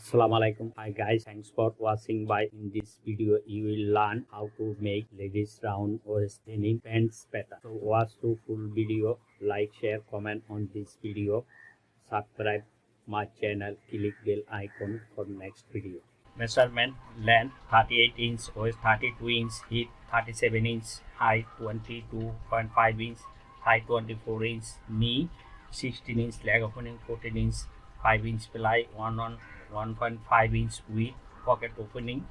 Assalamualaikum. Hi guys, thanks for watching. In this video you will learn how to make ladies round waist denim pants pattern. So watch the full video, like, share, comment on this video, subscribe my channel, click bell icon for next video. Measurement: length 38 inch, waist 32 inch, hip 37 inch, height 22.5 inch, thigh 24 inch, knee 16 inch, leg opening 14 inch, 5 inch ply, 1.5 inch width, pocket opening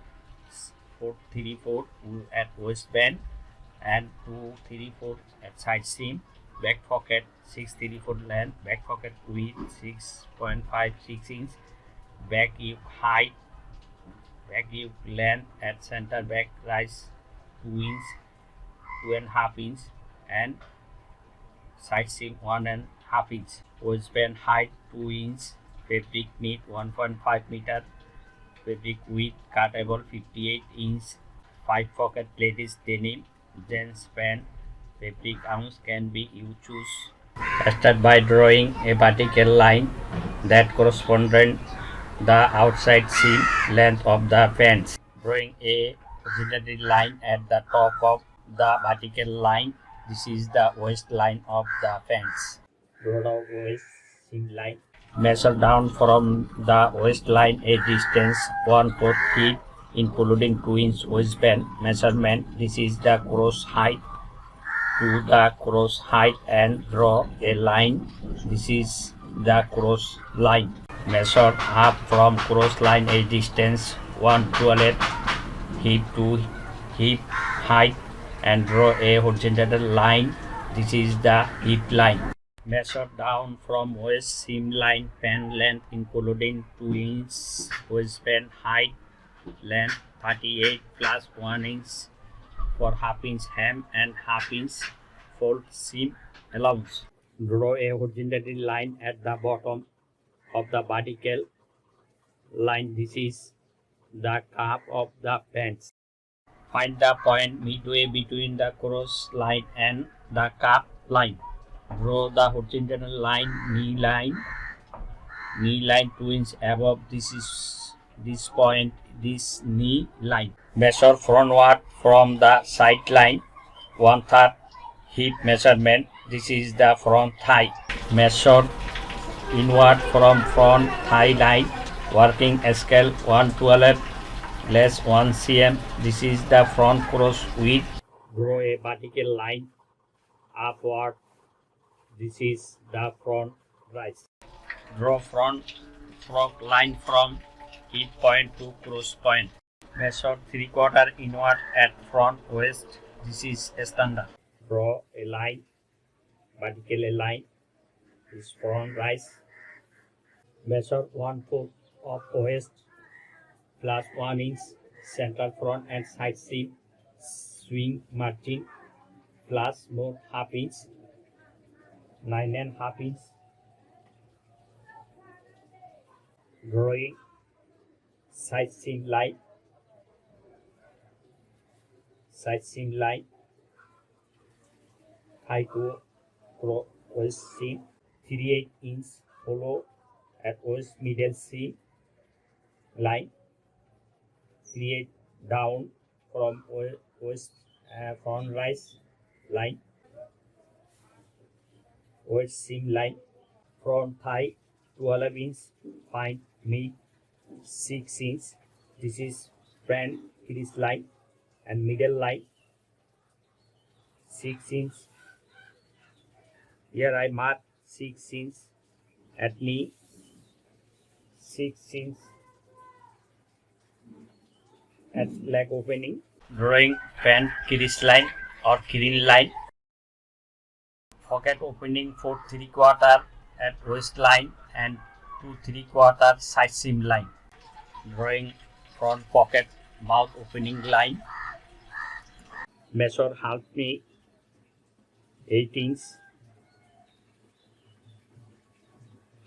434 at waistband and 234 at side seam, back pocket 634 length, back pocket width 6.56 inch, back yoke height, back yoke length at center back rise 2 inch, 2.5 inch, and side seam 1.5 inch, waistband height 2 inch, fabric need 1.5 meter, fabric width cuttable 58 inch, 5 pocket ladies denim, gents pant, fabric ounce can be you choose. Start by drawing a vertical line that corresponds the outside seam length of the pants. Drawing a horizontal line at the top of the vertical line. This is the waistline of the pants. Draw the waist seam line. Measure down from the waistline a distance 1/4 feet including 2 inch waistband measurement. This is the cross height to the cross height and draw a line. This is the cross line. Measure up from cross line a distance 1/12 hip to hip height and draw a horizontal line. This is the hip line. Measure down from waist seam line pant length including 2 inch waistband height, length 38 plus 1 inch for half inch hem and half inch fold seam allowance. Draw a horizontal line at the bottom of the vertical line. This is the cuff of the pants. Find the point midway between the cross line and the cuff line. Draw the horizontal line, knee line 2 inch above. This is this point, this knee line. Measure frontward from the side line 1/3 hip measurement. This is the front thigh. Measure inward from front thigh line, working scale 1/12 less 1 cm. This is the front cross width. Draw a vertical line upward. This is the front rise. Draw front line from hip point to cross point. Measure 3/4 inward at front waist. This is standard. Draw a line, vertical line. This front rise. Measure 1/4 of waist plus 1 inch central front and side seam swing margin plus more half inch, 9.5 inch. Drawing side seam line, high to waist seam 38 inch, follow at waist middle seam line, 38 down from waist front rise line, waist seam line, front thigh 12 inch, find mid 6 inch. This is front crease line and middle line 6 inch. Here I mark 6 inch at knee, 6 inch at leg opening. Drawing pant crease line or green line. Pocket opening 4 3/4 at waistline and 2 3/4 side seam line. Drawing front pocket mouth opening line. Measure half knee 8 inch,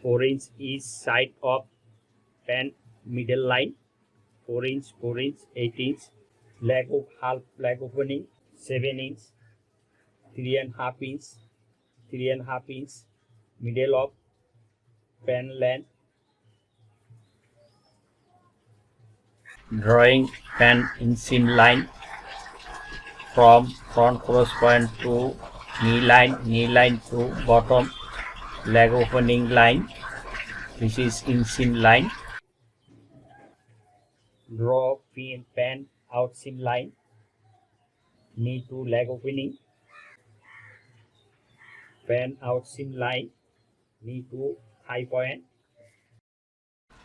4 inch each side of pant middle line, 4 inch, 8 inch. Leg of half leg opening 7 inch, 3.5 inch, 3.5 inch. Middle of pant length Drawing pant inseam line from front correspond to knee line to bottom leg opening line. This is inseam line. Draw pant out seam line, knee to leg opening, pant out seam line, knee to high point.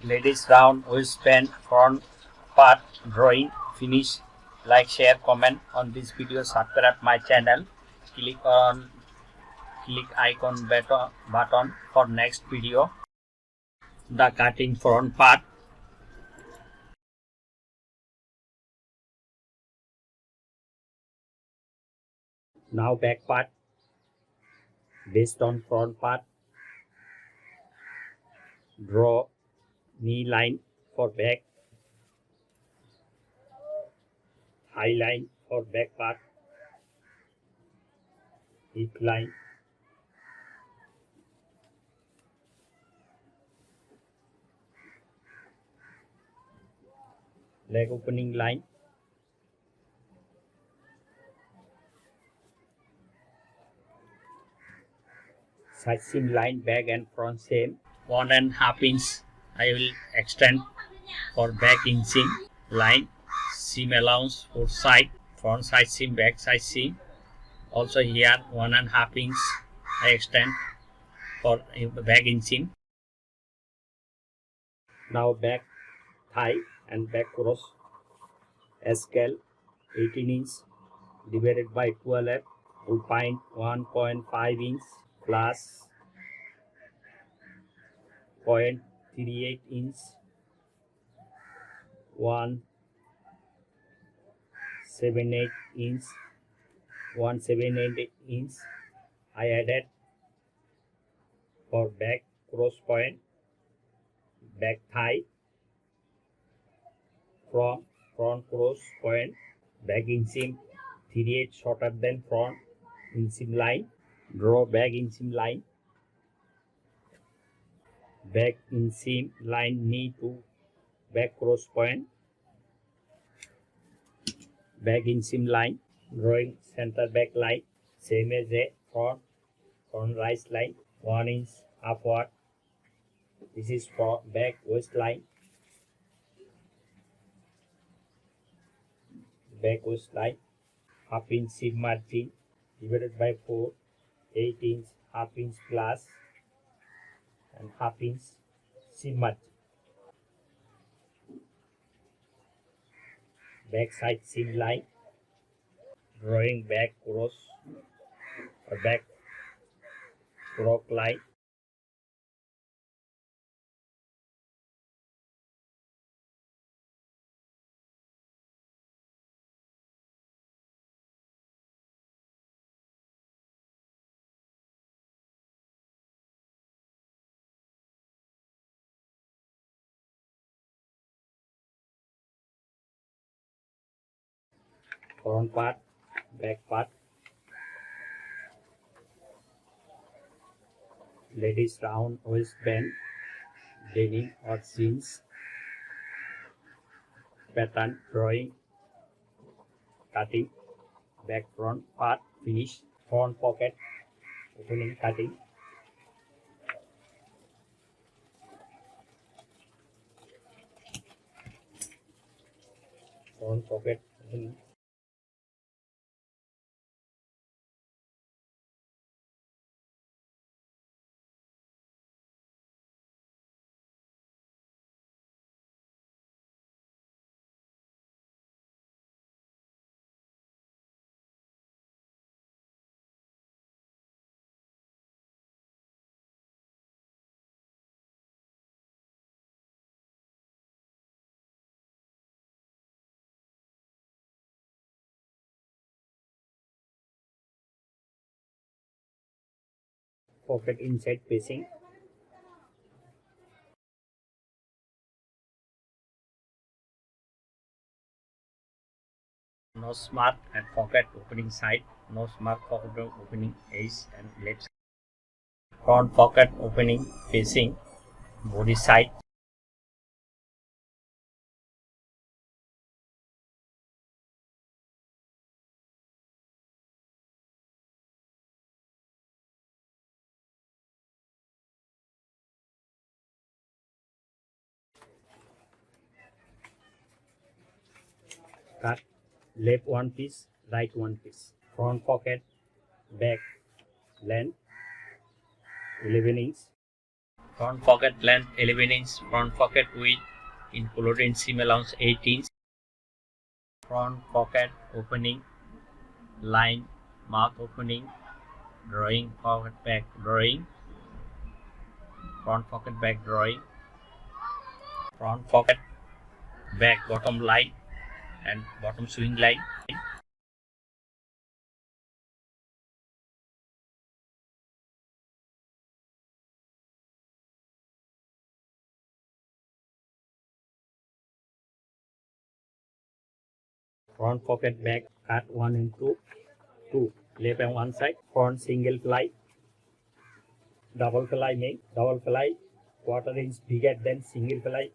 Ladies round waistband front part drawing finish. Like, share, comment on this video, subscribe my channel, click icon button for next video. The cutting front part. Now back part. Based on front part, draw knee line for back, high line for back part, hip line, leg opening line, side seam line, back and front same. 1.5 inch I will extend for back inseam line, seam allowance for side, front side seam, back side seam. Also here 1.5 inch I extend for back inseam. Now back thigh and back cross scale 18 inch divided by 12 we find 1.5 inch plus 0.38 inch 178 inch 178 inch I added for back cross point, back thigh from front cross point, back inseam 38 shorter than front inseam line. Draw back inseam line, back inseam line knee to back cross point, back inseam line. Drawing center back line same as a front right line 1 inch upward. This is for back waistline, back waistline, half inch seam margin divided by 4, 8 inch, half inch plus and half inch seam margin. Back side seam line, drawing back cross or back cross line, front part, back part. Ladies round waistband, denim or jeans pattern drawing, cutting, back front part finish, front pocket opening cutting, front pocket opening. Pocket inside facing, nose mark and pocket opening side, nose mark pocket opening edge and left side. Front pocket opening facing body side, cut left one piece, right one piece. Front pocket, back length 11 inch. Front pocket length 11 inch. Front pocket width including seam allowance 8 inch. Front pocket opening, line, mouth opening, drawing, pocket back drawing, front pocket back drawing, front pocket back bottom line and bottom swing line. Front pocket back cut 1 into 2, left and one side. Front single ply, double ply make, double ply quarter inch bigger than single ply.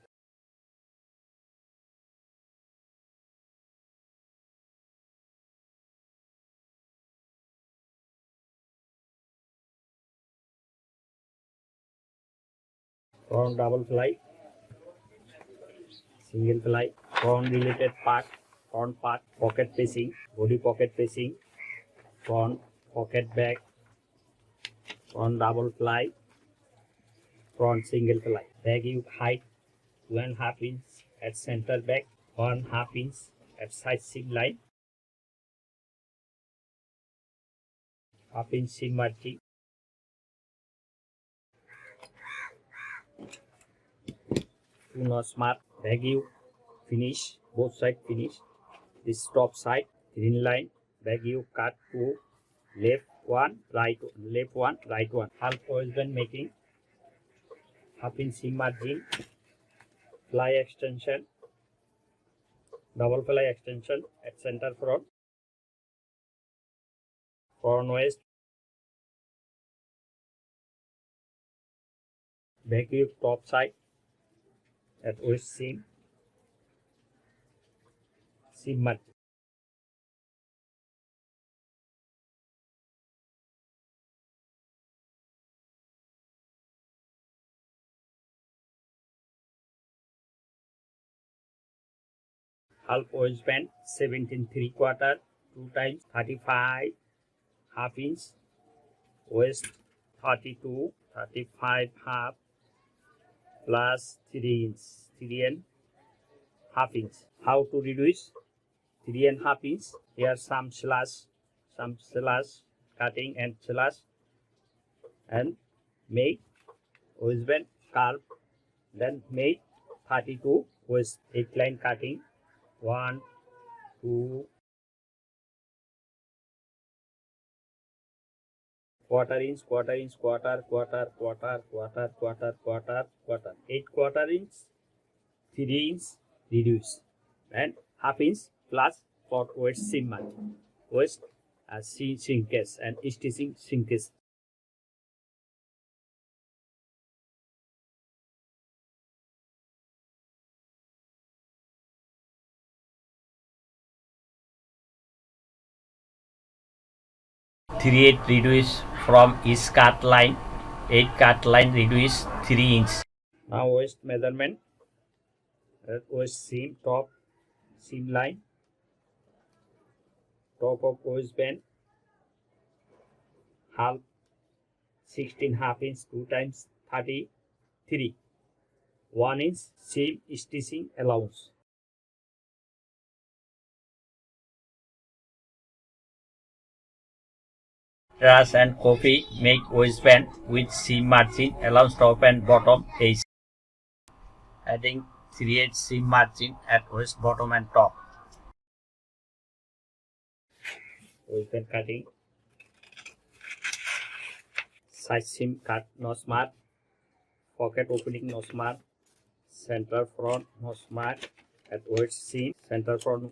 Front double ply, single ply. Front related part, front part pocket facing, body pocket facing, front pocket back, front double ply, front single ply. Back yoke height 1.5 inch at center back, 1.5 inch at side seam line, 1/2 inch seam margin. Two notch mark. Back yoke finish, both side finish. This top side thin line. Back yoke cut 2, left 1, right, left 1, right 1. Half waistband making, 1/2 inch seam margin, ply extension, double ply extension at center front, front waist, back yoke top side at waist seam, seam margin. Half waistband 17.75, 2 times 35, 1/2 inch, waist 32, 35 half plus 3 inch, 3.5 inch. How to reduce 3.5 inch? Here some slash cutting and slash, and make waistband curve, then make 32 waist 8 line cutting, 1, 2, quarter inch, quarter, 8 quarter inch, 3 inch reduce, and 1/2 inch plus for waist seam margin, waist shrinkage and stitching shrinkage. Three 8 reduce from each cut line, 8 cut line reduce 3 inch. Now waist measurement, waist seam, top seam line, top of waistband, half 16.5 inch, 2 times 33, 1 inch seam stitching allowance. Trash and copy make waistband with seam margin allowance top and bottom edge. Adding 3/8 seam margin at waist bottom and top. Waistband cutting. Side seam cut notch mark. Pocket opening notch mark. Center front notch mark at waist seam. Center front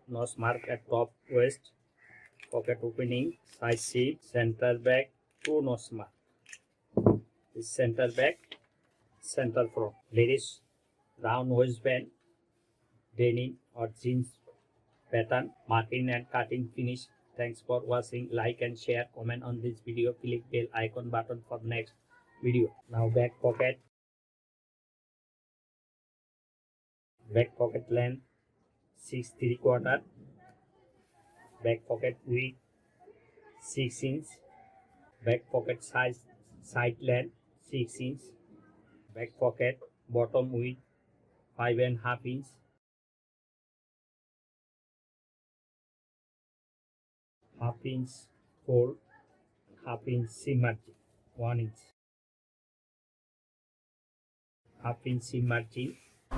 notch mark at top waist. Pocket opening, side seam, center back, 2 notch mark. This center back, center front. Ladies round waistband, denim or jeans pattern, marking and cutting finish. Thanks for watching. Like and share, comment on this video. Click bell icon button for next video. Now back pocket. Back pocket length 6 3/4, back pocket width 6 inch, back pocket size side length 6 inch, back pocket bottom width 5.5 inch, half inch fold, half inch seam margin 1 inch, half inch seam margin.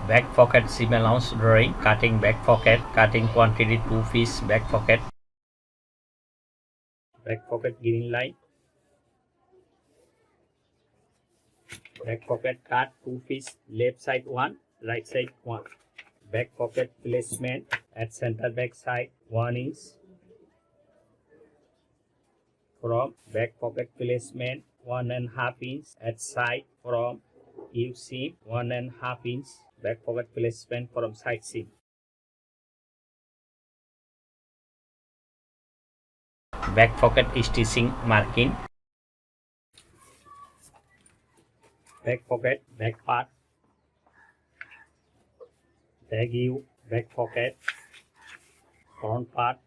Back pocket seam allowance drawing, cutting back pocket, cutting quantity 2 piece back pocket green line, back pocket cut 2 piece, left side 1, right side 1, back pocket placement at center back side 1 inch, from back pocket placement 1.5 inch at side from U seam 1.5 inch, back pocket placement from side seam. Back pocket stitching marking, back pocket back part, tag U back pocket, front part,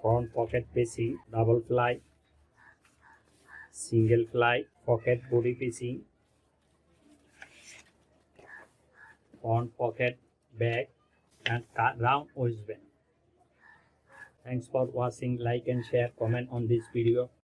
front pocket facing double ply, single ply, pocket body facing, front pocket back, and round waistband. Thanks for watching. Like and share, comment on this video.